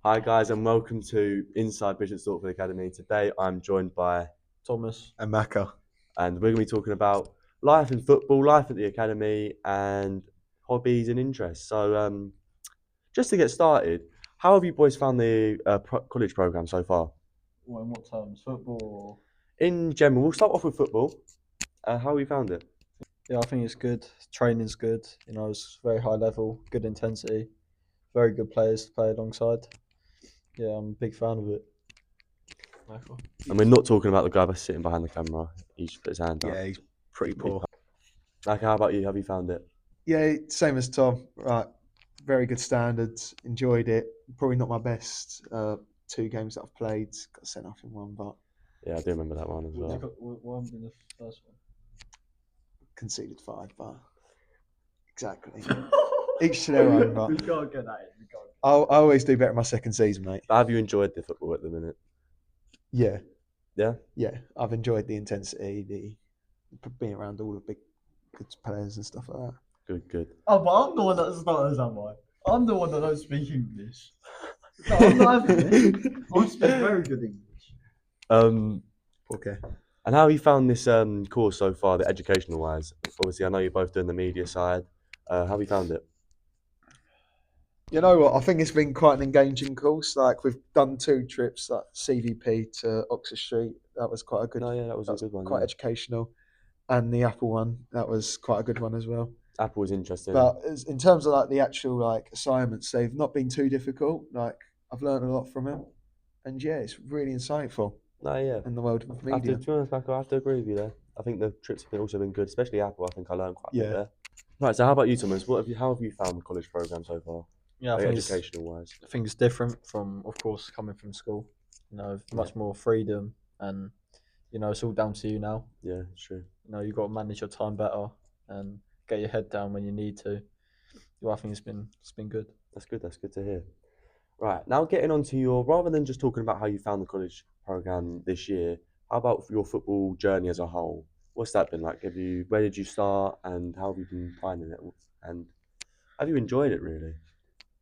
Hi guys and welcome to Inside Bishop Stortford Academy. Today I'm joined by Thomas and Maka. and we're going to be talking about life in football, life at the academy and hobbies and interests. So just to get started, how have you boys found the college programme so far? Well, in what terms? Football? In general, we'll start off with football. How have you found it? Yeah, I think it's good. Training's good. It's very high level, good intensity, very good players to play alongside. Yeah, I'm a big fan of it. Michael? And we're not talking about the guy that's sitting behind the camera. He just put his hand up. Yeah, he's pretty poor. Like, how about you? How have you found it? Yeah, same as Tom. Right, very good standards. Enjoyed it. Probably not my best 2 games that I've played. Got sent off in one, but Yeah, I do remember that one as well. What happened in the first one? conceded 5. But exactly, each to their own. But We can't get that in. I always do better my second season, mate. But have you enjoyed the football at the minute? Yeah, Yeah? yeah. I've enjoyed the intensity, the being around all the big good players and stuff like that. Good. Oh, but I'm the one that stutters, am I? I'm the one that don't speak English. No, I'm not having it. I speak very good English. Okay. And how have you found this course so far, the educational wise? Obviously, I know you're both doing the media side. How have you found it? You know what? I think it's been quite an engaging course. Like we've done 2 trips, like CVP to Oxford Street. That was quite a good. No, yeah, that was a good one. Quite Yeah. educational, and the Apple one, that was quite a good one as well. Apple was interesting. But in terms of like the actual like assignments, they've not been too difficult. Like I've learned a lot from it, and yeah, it's really insightful No, yeah. in the world of I have media. to, to be honest, Michael, I have to agree with you there. I think the trips have also been good, especially Apple. I think I learned quite a bit Yeah. there. Right, so how about you, Thomas? How have you found the college program so far, Yeah, like educational wise? I think it's different from, of course, coming from school. Much more freedom, and it's all down to you now. Yeah, true. You've got to manage your time better and get your head down when you need to. I think it's been good. That's good. That's good to hear. Right, now getting on to rather than just talking about how you found the college program this year, how about your football journey as a whole? What's that been like? Where did you start and how have you been finding it? And have you enjoyed it really?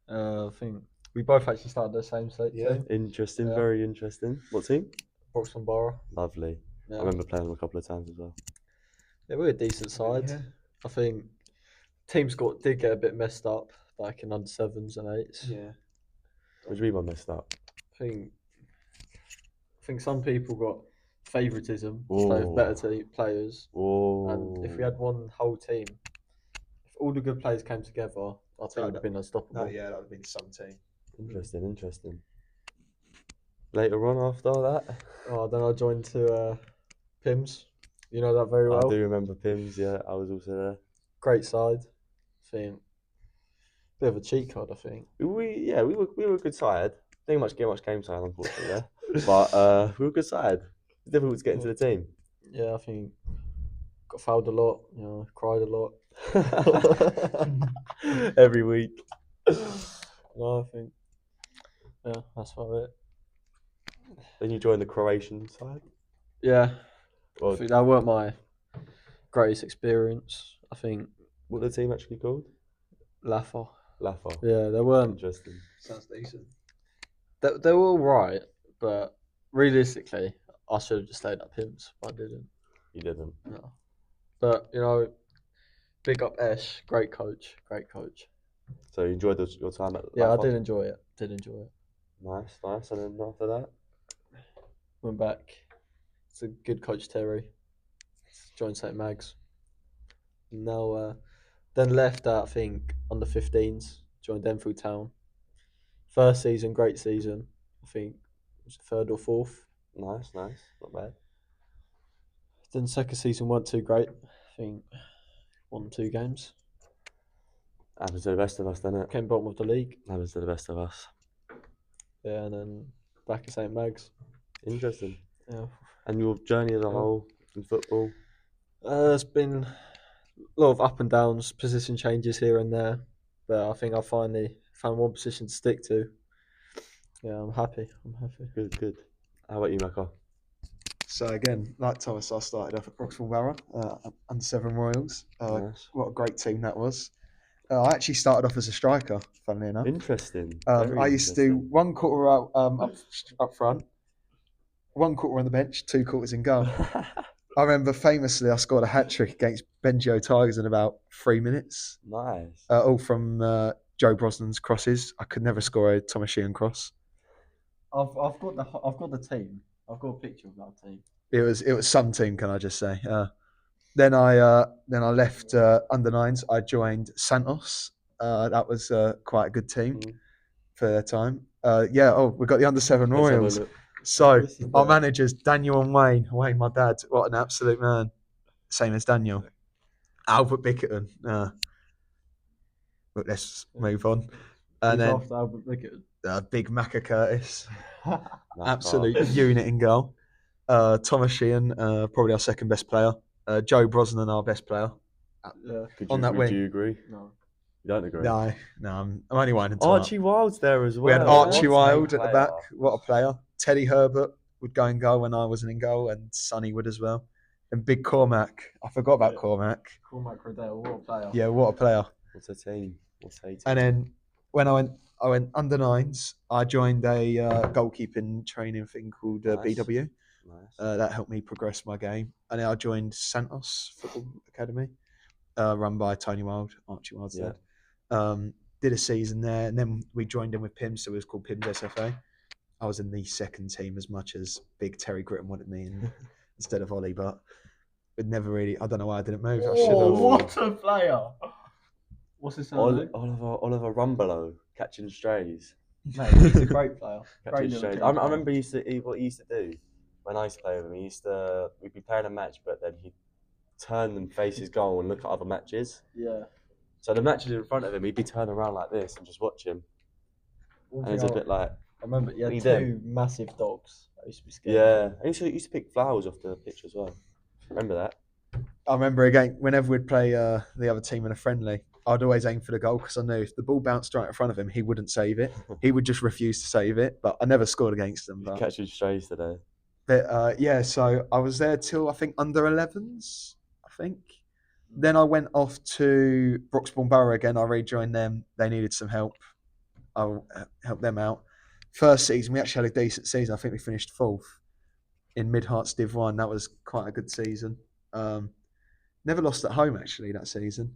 I think we both actually started the same state team. Interesting, Yeah. very interesting. What team? Broxton Borough. Lovely. Yeah. I remember playing them a couple of times as well. Yeah, we're a decent side. Yeah. I think teams did get a bit messed up back in under 7s and 8s. Yeah. What do you mean by messed up? I think some people got favouritism, Ooh. play with better players. Whoa. And if we had one whole team, if all the good players came together, our team would have been unstoppable. Yeah, that would have been some team. Interesting. Later on after that? Oh, then I joined to Pims. You know that very well. I do remember Pims, yeah, I was also there. Great side. I think bit of a cheat code, I think. We were a good side. Didn't much game time, unfortunately, yeah. But we were a good side. It's difficult to get into the team. Yeah, I think got fouled a lot, cried a lot. Every week. No, I think that's about it. Then you joined the Croatian side? Yeah. Well, I think that weren't my greatest experience. I think what the team actually called? Laffa. Yeah, they weren't. Interesting. Sounds decent. They were all right, but realistically, I should have just stayed at Pims, but I didn't. You didn't? No. But, big up Esh, great coach. So you enjoyed your time at Yeah, Laffa? I did enjoy it. Nice. And then after that? Went back. It's a good coach, Terry. Joined St. Mags. Now, then left at, I think, under 15s. Joined Enfield Town. First season, great season. I think it was 3rd or 4th. Nice. Not bad. Then second season weren't too great. I think 1-2 games. Happens to the best of us, doesn't it? Came bottom of the league. Happens to the best of us. Yeah, and then back at St. Mags. Interesting. Yeah. And your journey as a whole in football? There's been a lot of up and downs, position changes here and there, but I think I finally found one position to stick to. Yeah, I'm happy. Good. How about you, Maka? So again, like Thomas, I started off at Broxton Borough, under 7 Royals. Nice. What a great team that was. I actually started off as a striker, funnily enough. Interesting. I Very used to do interesting. 1 quarter up front, 1 quarter on the bench, 2 quarters in goal. I remember famously I scored a hat-trick against Benjo Tigers in about 3 minutes, Nice. all from Joe Brosnan's crosses. I could never score a Thomas Sheehan cross. I've got the team. I've got a picture of that team. It was some team, can I just say? Then I left under nines. I joined Santos. That was quite a good team Mm. for their time. We got the under 7 Let's have a Royals. look. So This is our the- managers, Daniel and Wayne. Wayne, my dad, what an absolute man. Same as Daniel. Albert Bickerton. But let's move on. And Who's then after Albert Bickett? Big Macca Curtis, Nice absolute pass. unit in goal. Thomas Sheehan, probably our second best player. Joe Brosnan, our best player. Yeah. On that Would wing. you agree? No. You don't agree? No, I'm only winding time up. Archie Wild's there as well. We had Well, Archie what a Wild at the back. What a player. Teddy Herbert would go in goal when I wasn't in goal, and Sonny would as well. And Big Cormac. I forgot about Yeah. Cormac. Cormac Riddell, what a player. Yeah, what a player. What's a team? What's a team? And then when I went under nines, I joined a goalkeeping training thing called Nice. BW. Nice. That helped me progress my game. And then I joined Santos Football Academy, run by Tony Wild, Archie Wild's Yeah. dad. Did a season there, and then we joined in with PIMS, so it was called PIMS SFA. I was in the second team as much as Big Terry Gritton wanted me in, instead of Ollie, but it never really. I don't know why I didn't move. I should Oh, have. what a player! What's his name? Oliver Rumbelow catching strays. Mate, he's a great player. Catching Great strays. little I player. remember what he used to do when I used to play with him. We'd be playing a match, but then he'd turn and face his goal and look at other matches. Yeah. So the matches in front of him, he'd be turning around like this and just watch him. One And it's thing a bit like, I remember, what are you 2 doing? massive dogs. I used to be scared. Yeah. And he used to pick flowers off the pitch as well. Remember that? I remember again, whenever we'd play the other team in a friendly, I'd always aim for the goal because I knew if the ball bounced right in front of him, he wouldn't save it. He would just refuse to save it. But I never scored against them. He's catching strays today. So I was there till I think under 11s, I think. Then I went off to Broxbourne Borough again. I rejoined them. They needed some help. I helped them out. First season, we actually had a decent season. I think we finished 4th in Mid-Hearts Div 1. That was quite a good season. Never lost at home, actually, that season.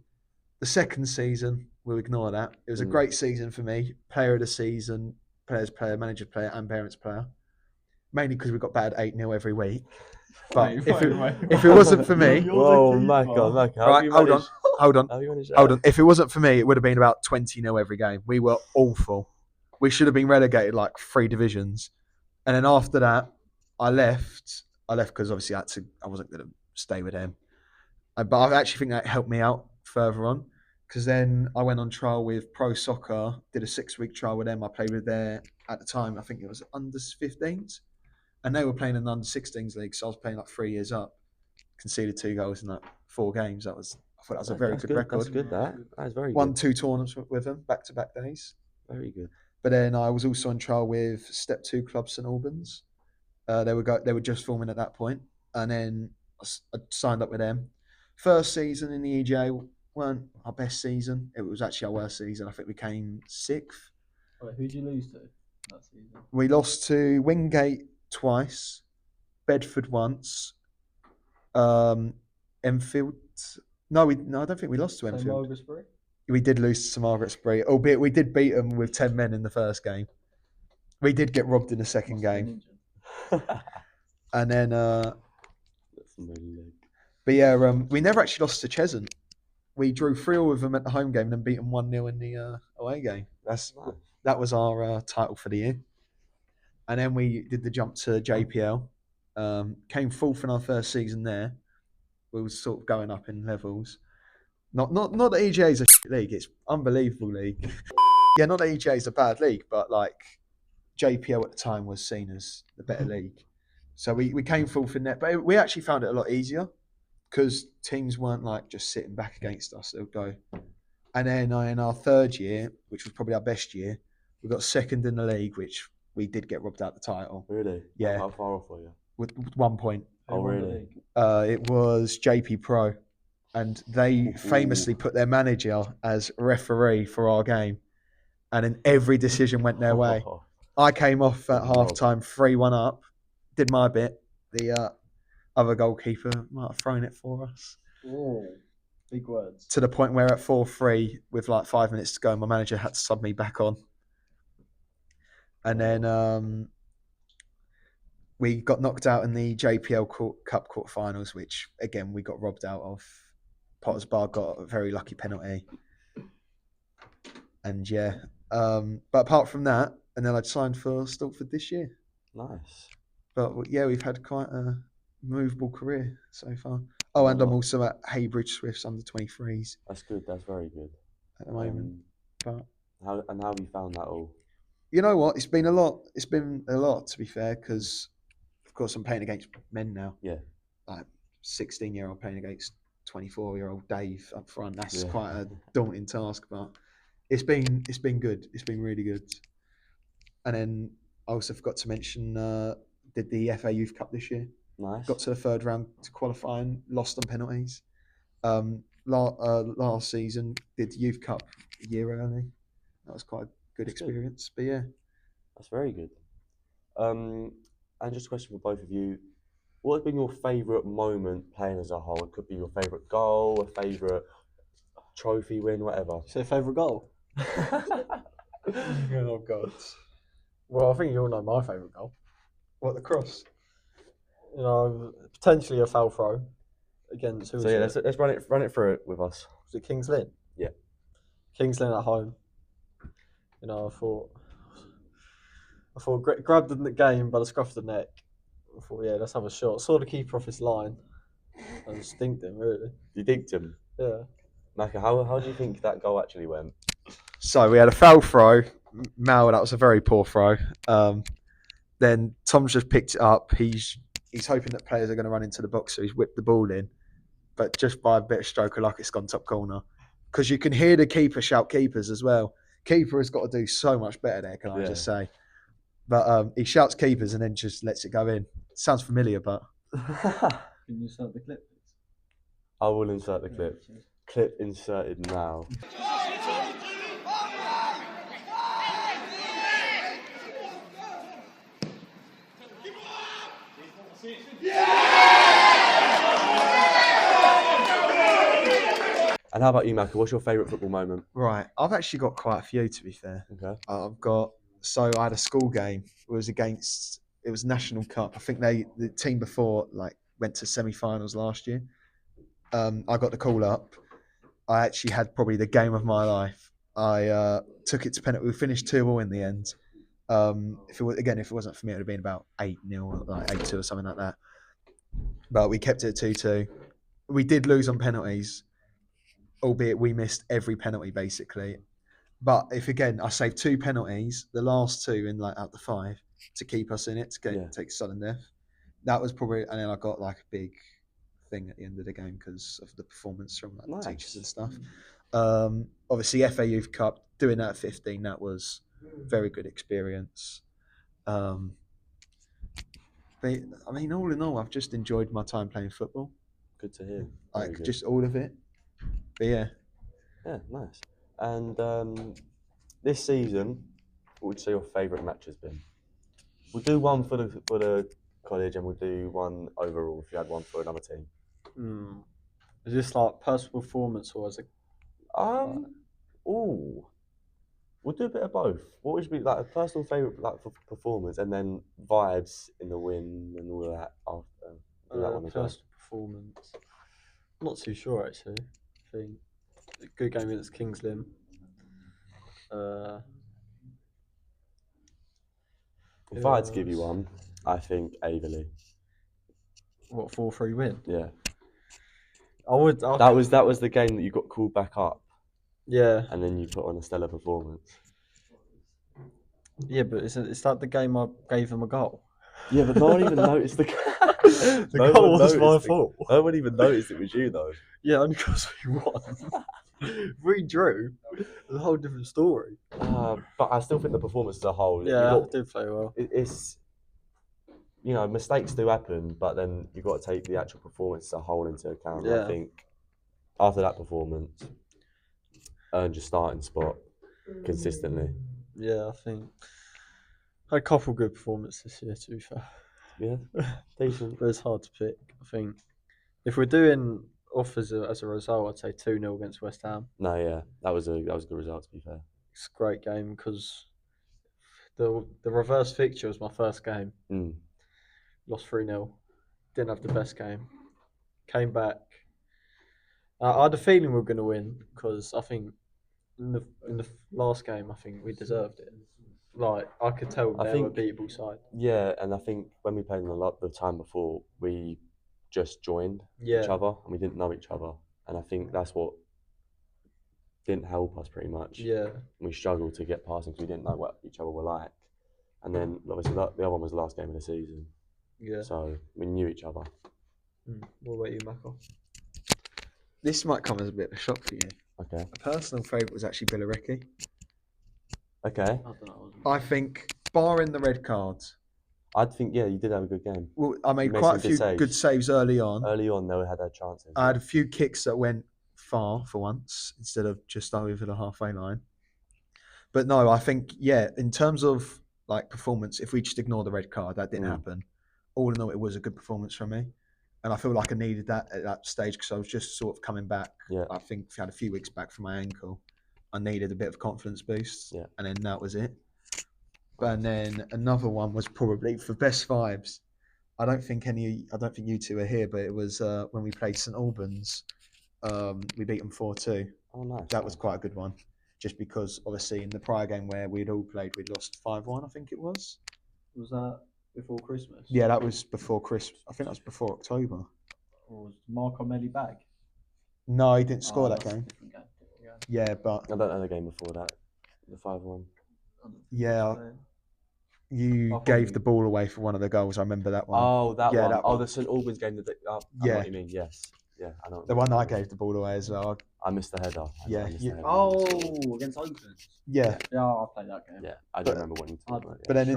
The second season, we'll ignore that. It was a great season for me. Player of the season, players player, manager player, and parents player. Mainly because we got battered 8-0 every week. But if it wasn't for me... Whoa, Macca. Right, hold on. How you manage that? Hold on. If it wasn't for me, it would have been about 20-0 every game. We were awful. We should have been relegated like 3 divisions. And then after that, I left. I left because obviously I wasn't going to stay with them. But I actually think that helped me out further on. Because then I went on trial with Pro Soccer, did a 6-week trial with them. I played with their, at the time, I think it was under 15s. And they were playing in the under 16s league. So I was playing like 3 years up. Conceded 2 goals in like 4 games. I thought that was a very good record. That's good, that is very good. Won 2 tournaments with them, back-to-back days. Very good. But then I was also on trial with Step 2 Club St Albans. They were just forming at that point. And then I signed up with them. First season in the EJ weren't our best season. It was actually our worst season. I think we came 6th. Wait, who did you lose to that season? We lost to Wingate twice, Bedford once, Enfield. No, I don't think we lost to St. Enfield. Margaret's We did lose to St Margaret's Spree, albeit we did beat them with 10 men in the first game. We did get robbed in the second game. And then, but yeah, we never actually lost to Cheshunt. We drew 3-3 with them at the home game and then beat them 1-0 in the away game. That was our title for the year. And then we did the jump to JPL. Came 4th in our first season there. We were sort of going up in levels. Not that EJ is a shit league. It's unbelievable league. Yeah, not that EJ is a bad league, but like JPL at the time was seen as the better league. So we came 4th in that, but we actually found it a lot easier because teams weren't like just sitting back against us. They would go. And then in our third year, which was probably our best year, we got 2nd in the league, which we did get robbed out the title. Really? Yeah. How far off were you? With 1 point. Oh, really? It was JP Pro. and they famously put their manager as referee for our game, and then every decision went their way. I came off at half time 3-1 up, did my bit. The other goalkeeper might have thrown it for us. Oh, big words. To the point where at 4-3, with like 5 minutes to go, my manager had to sub me back on. And then we got knocked out in the JPL Cup quarterfinals, which again we got robbed out of. Potter's Bar got a very lucky penalty, and but apart from that, and then I'd signed for Stiltford this year. Nice. But yeah, we've had quite a movable career so far. Oh, and I'm also at Haybridge Swifts under 23s. That's good. That's very good at the moment. But how have you found that all? You know what? It's been a lot. It's been a lot, to be fair, because of course I'm playing against men now. Yeah. Like 16-year-old playing against 24-year-old Dave up front. That's quite a daunting task, but it's been good. It's been really good. And then I also forgot to mention did the FA Youth Cup this year. Nice. Got to the third round to qualify and lost on penalties. Last season did Youth Cup a year early. That was quite a good experience. But yeah, that's very good. And just a question for both of you: what has been your favourite moment playing as a whole? It could be your favourite goal, a favourite trophy win, whatever. So, favourite goal? Oh God. Well, I think you all know my favourite goal. What, the cross? You know, potentially a foul throw against who? So yeah, let's run it through it with us. Was it Kings Lynn? Yeah. Kings Lynn at home. You know, I thought grabbed the game by the scruff of the neck. I thought, yeah, let's have a shot. Saw the keeper off his line and just dinked him, really. You dinked him? Yeah. Maka, how do you think that goal actually went? So we had a foul throw. Mal, that was a very poor throw. Then Tom's just picked it up. He's hoping that players are going to run into the box, so he's whipped the ball in. But just by a bit of stroke of luck, it's gone top corner. Because you can hear the keeper shout keepers as well. Keeper has got to do so much better there, can I just say. But he shouts keepers and then just lets it go in. Sounds familiar, but... Can you insert the clip, please? I will insert the clip. Clip inserted now. And how about you, Maka? What's your favourite football moment? Right, I've actually got quite a few, to be fair. Okay. I had a school game. It was National Cup. I think the team before went to semi-finals last year. I got the call up. I actually had probably the game of my life. I took it to penalty. We finished 2-2 in the end. If it wasn't for me, it would have been about 8-0, like 8-2 or something like that. But we kept it at 2-2. We did lose on penalties, albeit we missed every penalty basically. But I saved 2 penalties, the last 2 in out the 5 to keep us in it to take sudden death. That was probably, and then I got a big thing at the end of the game because of the performance from the teachers and stuff. Obviously, FA Youth Cup, doing that at 15, that was a very good experience. But I mean, all in all, I've just enjoyed my time playing football. Good to hear. Just all of it. But yeah. Yeah, nice. And this season, what would you say your favourite match has been? We'll do one for the college, and we'll do one overall if you had one for another team. Is this personal performance or is it? We'll do a bit of both. What would be a personal favourite for performance, and then vibes in the win and all of that after? Do that one as well. Personal performance. I'm not too sure actually. I think a good game against Kings Lynn. If I had to give you one, I think Averley. What, 4-3 win? Yeah. I would. That was the game that you got called back up. Yeah. And then you put on a stellar performance. Yeah, but is that the game I gave him a goal? Yeah, but no one even noticed the the goal was my fault. No one even noticed it was you though. Yeah, only because we won. We drew. It's a whole different story. But I still think the performance as a whole. Yeah, I did play well. It's mistakes do happen, but then you've got to take the actual performance as a whole into account. Yeah. I think after that performance, earned your starting spot consistently. Yeah, I think had a couple good performances this year, to be fair. Yeah, decent. But it's hard to pick. I think if we're doing off as a result, I'd say 2-0 against West Ham. No, yeah, that was a good result, to be fair. It's a great game because the reverse fixture was my first game. Mm. Lost 3-0. Didn't have the best game. Came back. I had a feeling we were going to win because I think in the last game, I think we deserved it. Like, I could tell I they were a think- beatable side. Yeah, and I think when we played in the time before, we just joined each other and we didn't know each other, and I think that's what didn't help us pretty much. Yeah. We struggled to get past them because we didn't know what each other were like. And then obviously the other one was the last game of the season, Yeah. so we knew each other. What about you, Mako? This might come as a bit of a shock for you. Okay. A personal favourite was actually Billericay. Okay. I don't know. I think, barring the red cards, I think you did have a good game. well, I made You made quite a some few good good saves early on. Early on, they had their chances. I had a few kicks that went far for once instead of just over the halfway line. But no, I think, in terms of like performance, if we just ignore the red card, that didn't happen. All in all, it was a good performance from me. And I feel like I needed that at that stage because I was just sort of coming back. Yeah. I think I had a few weeks back from my ankle. I needed a bit of confidence boost. Yeah. And then that was it. And then another one was probably for best vibes. I don't think you two are here, but it was when we played St Albans. We beat them 4-2. Oh, nice. That was quite a good one. Just because obviously in the prior game where we'd all played, we'd lost 5-1, I think it was. Was that before Christmas? Yeah, that was before Christmas. I think that was before October. Or was Marco Melli back? No, he didn't score that that's a game. different game. Yeah, but I don't know the game before that. The 5-1. yeah, you gave the ball away for one of the goals. I remember that one. Oh, that Yeah, one. that Oh, one. the St Albans game. I know Yeah. what you mean. Yes. Yeah, I know. The one I gave the ball away as well. I missed the header. Yeah, I missed you- the header. Oh, against Oakland. Yeah, Yeah, I played that game. Yeah, I don't remember what you talking about. but then in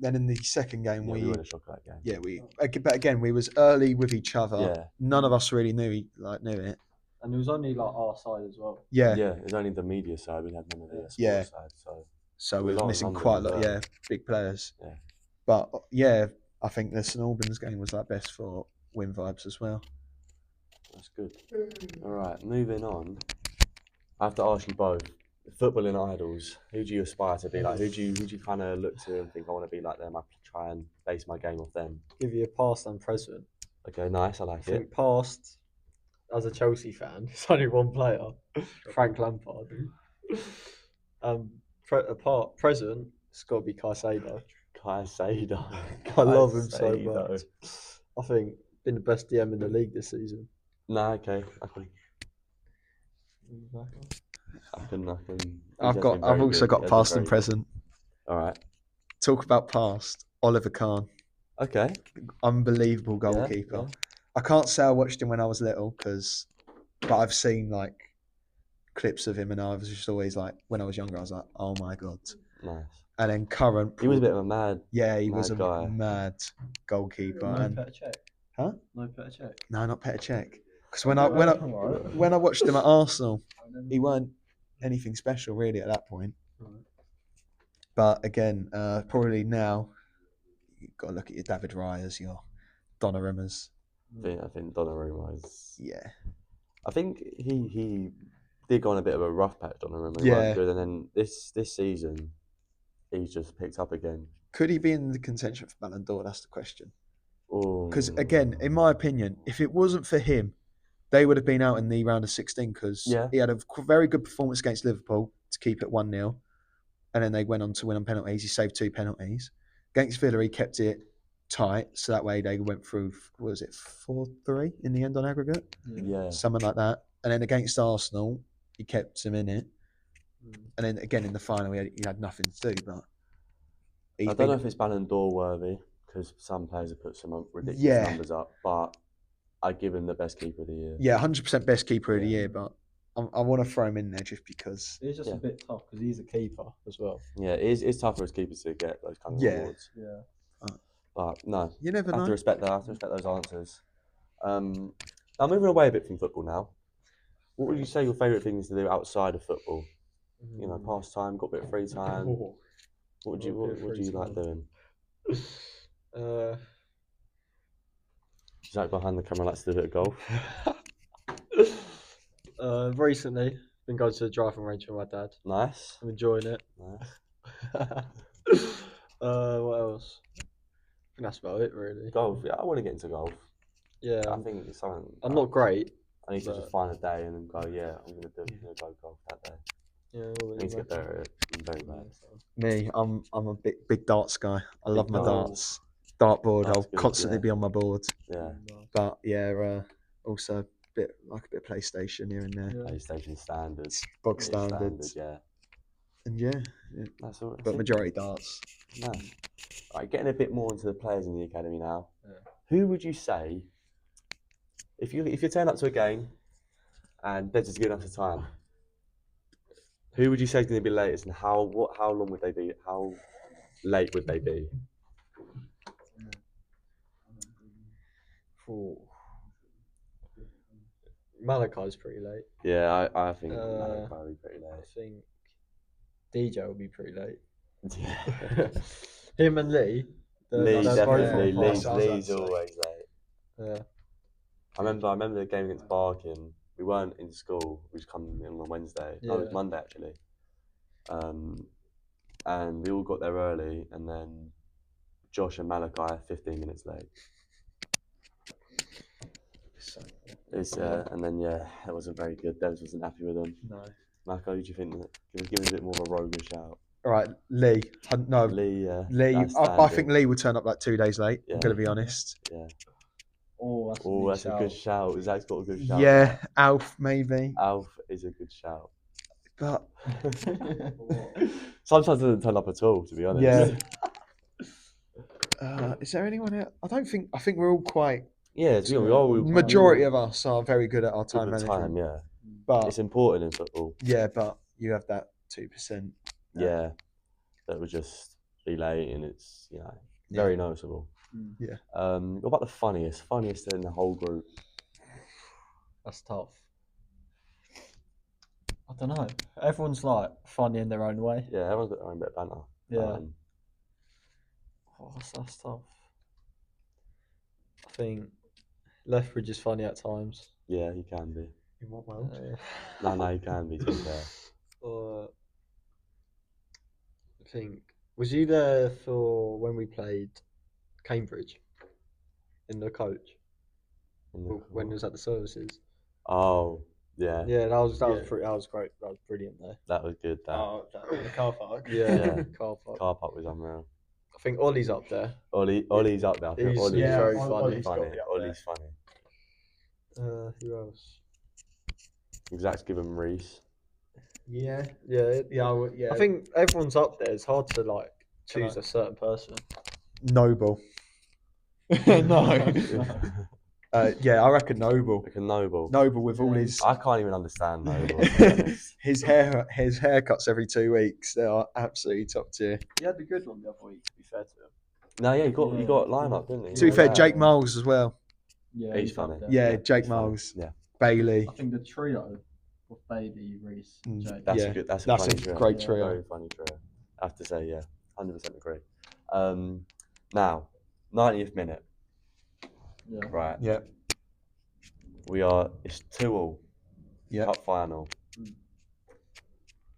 Shocker. the second game we were in a shock that game. but again we was early with each other. Yeah. None of us really knew it. And it was only like our side as well. Yeah. Yeah, it was only the media side. We had none of the sports Yeah. side. So So We we were lost missing London quite a as lot. well. Yeah, big players. Yeah. But I think the St Albans game was like best for win vibes as well. that's good. All right, moving on. I have to ask you both: footballing idols. Who do you aspire to be like? Who do you kind of look to and think I want to be like them? I try and base my game off them. Give you a past and present. Okay, nice. I I like it. think past, as a Chelsea fan, it's only one player, Frank Lampard. Present, it's got to be Caicedo. Caicedo. I love him so Caicedo. much. I think been the best DM in the league this season. Nah, okay. I can. I've also got past and present. All right. Talk about past. Oliver Kahn, Okay. unbelievable goalkeeper. Yeah. I can't say I watched him when I was little but I've seen like clips of him, and I was just always like, when I was younger, I was like, oh my god. Nice. And then current, He was a bit of a mad. yeah, he mad was a guy. mad goalkeeper. No And better check. Huh? No better check. no, not Petr Cech. Because when I watched him at Arsenal, he weren't anything special really at that point. But again, probably now you've got to look at your David Rayas, your Donnarummas. I think Donnarumma is. Yeah. I think he did go on a bit of a rough patch. Donnarumma. He Yeah. weren't good, and then this season, he's just picked up again. Could he be in the contention for Ballon d'Or? That's the question. Oh. Because again, in my opinion, if it wasn't for him, they would have been out in the round of 16 because Yeah. he had a very good performance against Liverpool to keep it 1-0. And then they went on to win on penalties. He saved 2 penalties. Against Villa, he kept it tight. So that way they went through, what was it, 4-3 in the end on aggregate? Yeah. Something like that. And then against Arsenal, he kept him in it. And then again in the final, he had nothing to do. But I don't know if it's Ballon d'Or worthy because some players have put some ridiculous Yeah. numbers up, but I give him the best keeper of the year. Yeah, 100% best keeper of the Yeah. year. But I want to throw him in there just because. It's just Yeah. a bit tough because he's a keeper as well. Yeah, it's tougher as keepers to get those kind of Yeah. awards. Yeah. But no, You never I have know. to respect that. I have to respect those answers. Now moving away a bit from football now. What would you say your favourite things to do outside of football? You know, pastime, got a bit of free time. Oh, What do you got a bit of what do free you like time. doing? Zach behind the camera likes to do a bit of golf. Recently, been going to the driving range with my dad. Nice. I'm enjoying it. Nice. What else? I think that's about it, really. Golf. Yeah, I want to get into golf. Yeah, I think it's something. I'm not great. I need to just but- find a day and then go. Yeah, I'm gonna go golf that day. Yeah, I need to get better at it. I'm very bad. Me, I'm a big darts guy. I love my darts. darts. Dartboard. That's I'll good, constantly yeah. be on my board. Yeah, But yeah, also a bit of PlayStation here and there. Yeah. PlayStation standards. Bog Yeah, standards. yeah. And yeah, That's all. but majority darts. Nice. Right, getting a bit more into the players in the academy now. Yeah. Who would you say, if you turn up to a game and they're just giving us a time, who would you say is going to be latest, and how long would they be? How late would they be? Ooh. Malachi's pretty late. Yeah, I think Uh, probably pretty I late. think DJ will be pretty late. Yeah. Him and Lee. Lee they're definitely. both on Lee's- par. Lee's always late. Yeah. I remember the game against Barking. We weren't in school. We just come in on Wednesday. No, it was Yeah. Monday actually. And we all got there early, and then Josh and Malachi 15 minutes late. And then it wasn't very good. Devs wasn't happy with them. No. Malachi, do you think that? Give us a bit more of a roguish shout. All right, Lee. No, Lee. Lee. that's I standard. think Lee will turn up like 2 days late. Yeah. I'm gonna be honest. Yeah. Oh, that's, Oh, that's a good shout. Zach's got a good shout. Yeah, Alf maybe. Alf is a good shout. But Sometimes doesn't turn up at all, to be honest. yeah. Is there anyone else? I think we're all quite. Yeah, to be honest, we Majority of us are very good at our good time with management. time, yeah. But It's important in football. yeah, but you have that 2%. Yeah. That would just be late, and it's very noticeable. Yeah. What about the funniest in the whole group? That's tough. I don't know. Everyone's like funny in their own way. Yeah, everyone's got their own bit of banter. Yeah. That's tough. I think Lethbridge is funny at times. Yeah, he can be. In what world? No, he can be, to be fair. I think, was you there for when we played Cambridge in the coach when it was at the services? Oh, yeah. Yeah, that was great. That was brilliant there. That was good. That In the car park. Yeah, car park. car park was unreal. I think Ollie's up there. Ollie's up there. I think He's Ollie's very Ollie's funny. got to be up there. Ollie's funny. Who else? Zach's given Reese. Yeah. Yeah, Yeah. I think everyone's up there. It's hard to like choose Can a certain person. Noble. No. Yeah, I reckon Noble. Like a Noble. Noble with all his I can't even understand Noble. To be honest. his haircuts every 2 weeks. They are absolutely top tier. He had the good one the other week, to be fair to him. No, yeah, you got line up, didn't he? To be fair, Yeah. Jake Miles as well. Yeah, He's up funny. there. Yeah, Yeah, Jake he's funny. Miles, Yeah, Bailey. I think the trio of Baby, Reese, Mm, Jake. that's Yeah, a good. That's a that's funny a trio. great Yeah. trio. Very funny trio. I have to say, yeah, 100% agree. Now, 90th minute. Yeah. Right. Yeah. It's 2-2. Yeah. Cup final. Mm.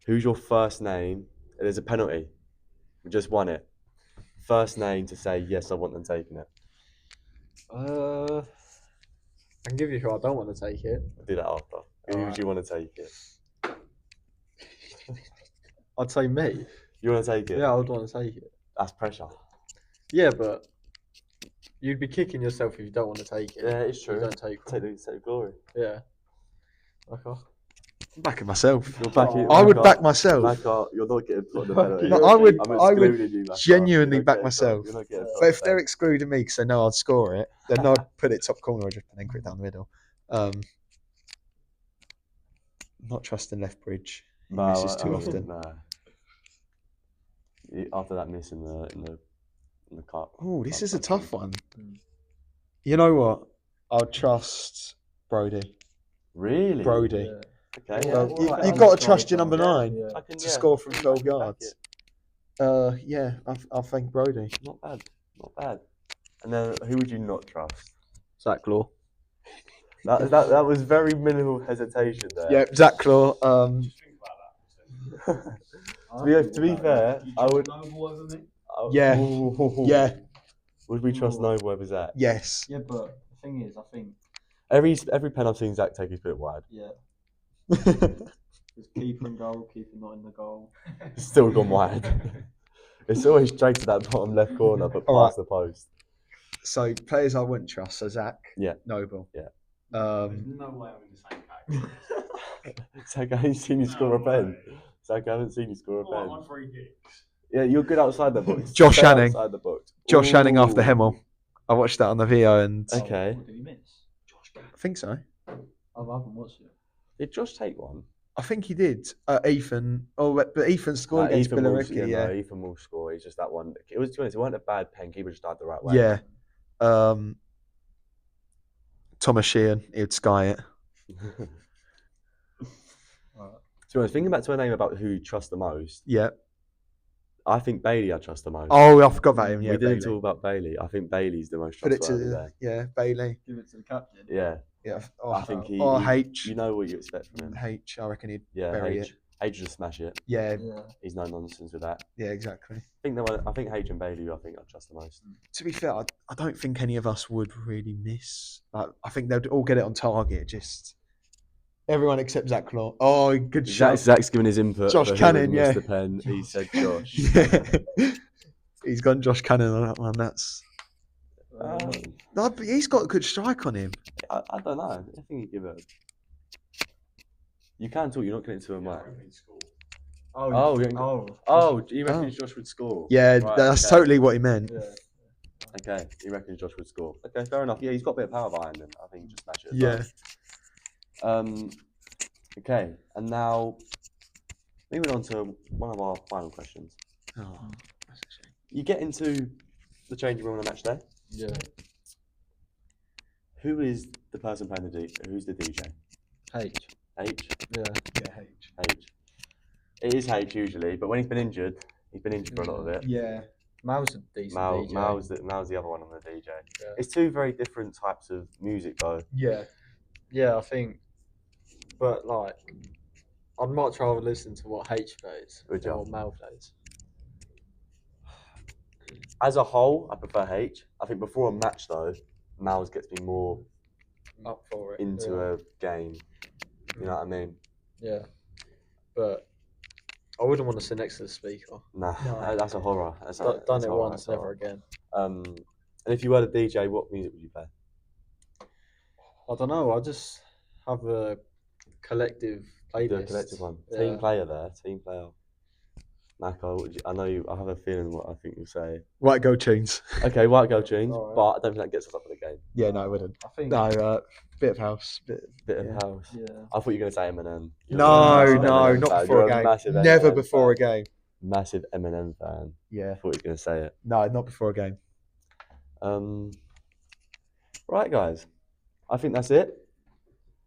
Who's your first name? There's a penalty. We just won it. First name to say yes, I want them taking it. I can give you who I don't want to take it. I'll do that after. Who would you want to take it? I'd say me. You want to take it? Yeah, I would want to take it. That's pressure. Yeah, but you'd be kicking yourself if you don't want to take it. Yeah, it's You true. don't take Take the glory. Yeah. Okay. I'm backing myself. You're backing. I would back myself. Macca, you're not getting put on the penalty. No, You're- I would excluding you, Macca. genuinely You're not back getting myself. You're not getting But if put they're on excluding me because they know I'd score it, then I'd put it top corner or just anchor it down the middle. Not trusting Lethbridge. He No, misses I too mean, often. No. After that miss in the cup. Oh, this Cup is a final. tough one. Mm. You know what? I'll trust Brody. Really? Brody. Yeah. Okay. Yeah, Well, all you, right, you've got to striker, trust your number yeah. 9 Yeah. I can, to yeah, score from I 12 can back yards. it. Yeah, I think Brody. Not bad. Not bad. And then who would you not trust? Zach Law. That was very minimal hesitation there. Yeah, Zach Claw. To be fair, I would. Noble over me. Yeah. Yeah. Would we trust Ooh. Noble over Zach? Yes. Yeah, but the thing is, I think Every pen I've seen Zach take is a bit wide. yeah, there's keeper and goal, keeper not in the goal. It's still gone wide. It's always straight to that bottom left corner, but All past the post. So players I wouldn't trust. So Zach. Yeah. Noble. Yeah. No way I'm in the same category. Zach, I haven't seen you score a pen. Zach, I haven't seen you score a pen. On 3 kicks. Yeah, you're good outside the box. Josh Stay Hanning. outside the box. Josh Hanning after Ooh. Hemel. I watched that on the video and Okay. What did he miss? I think so. I haven't watched it. Did Josh take one? I think he did. Ethan. Oh, but Ethan scored against Ethan will, Billericay. Yeah. no, Ethan will score. It's just that one. It was, to be honest, it wasn't a bad pen. Keeper just died the right way. Yeah. Thomas Sheehan. He would sky it. To be honest, thinking back to a name about who you trust the most, Yeah. I think Bailey I trust the most. Oh, I forgot about him. Yeah. we didn't Bailey. talk about Bailey. I think Bailey's the most Put it trustworthy to there. yeah Bailey. Give it to the captain. Yeah, Yeah. I think he. Or he- H. You know what you expect from him. H. I reckon he'd Yeah, bury H. it. H just smash it. Yeah. Yeah. He's no nonsense with that. Yeah. Exactly. I think H and Bailey. I think I trust the most. To be fair, I don't think any of us would really miss. Like, I think they'd all get it on target. Just everyone except Zach Claw. Oh, good shot. Zach's giving his input. Josh for who Cannon, would miss yeah. the pen. He said Josh. Yeah. He's gone Josh Cannon on that one. That's Um, no, but he's got a good strike on him. I don't know. I think you give it. You can talk. You're not getting to a mic. Oh, yeah. oh, Oh, he reckons Josh would score. Yeah, Right, that's okay. totally what he meant. yeah. Okay, he reckons Josh would score. Okay, fair enough. Yeah, he's got a bit of power behind him. I think he just smash it. as well. Okay, and now moving on to one of our final questions. Oh, that's a shame. You get into the changing room on a match day. Yeah. Who is the person playing the DJ? Who's the DJ? H. H. Yeah. Yeah, H. H. It is H usually, but when he's been injured for a lot of it. Yeah. Mal's a decent DJ. Mal's the other one on the DJ. Yeah. It's two very different types of music though. Yeah. Yeah, I think. But like, I'd much rather listen to what H plays Would than you? what Mal plays. As a whole, I prefer H. I think before a match though, Mal's gets me more Up for it. into a game. You know what I mean? Yeah. But I wouldn't want to sit next to the speaker. Nah, No. that's a horror. Done That's it horror, once, that's never horror. again. And if you were the DJ, what music would you play? I don't know. I just have a collective playlist. The collective one. Yeah. Team player there. Team player. Nako, I know you. I have a feeling what I think you'll say. White Gold Tunes. Okay, White Girl Tunes, Alright. but I don't think that gets us up for the game. Yeah, no, I wouldn't. I think. No, bit of house. Bit Yeah. of house. Yeah. I thought you were going to say Eminem. You're No, a massive no, Eminem not fan. before You're a game. massive Never Eminem before a fan. game. Massive Eminem fan. Yeah. I thought you were going to say it. No, not before a game. Right, guys. I think that's it.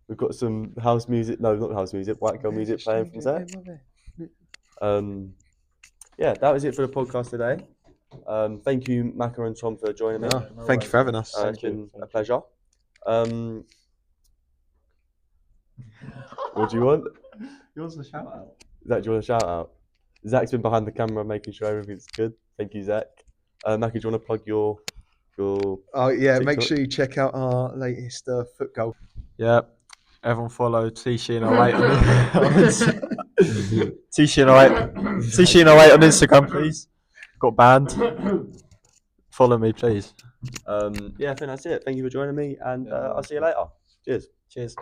We've got some house music. No, not house music. White girl music playing from Zach. Yeah, that was it for the podcast today. Thank you, Maka and Tom, for joining me. No, thank you for having us. It's been a pleasure. What do you want? Yours the shout out. Zach, do you want a shout out? Zach's been behind the camera making sure everything's good. Thank you, Zach. Maka, do you want to plug your Oh yeah, make TikTok? sure you check out our latest foot goal. Yeah. Everyone follow TC08 on TC08 on Instagram, please. Got banned. Follow me, please. yeah, I think that's it. Thank you for joining me, and I'll see you later. Cheers. Cheers.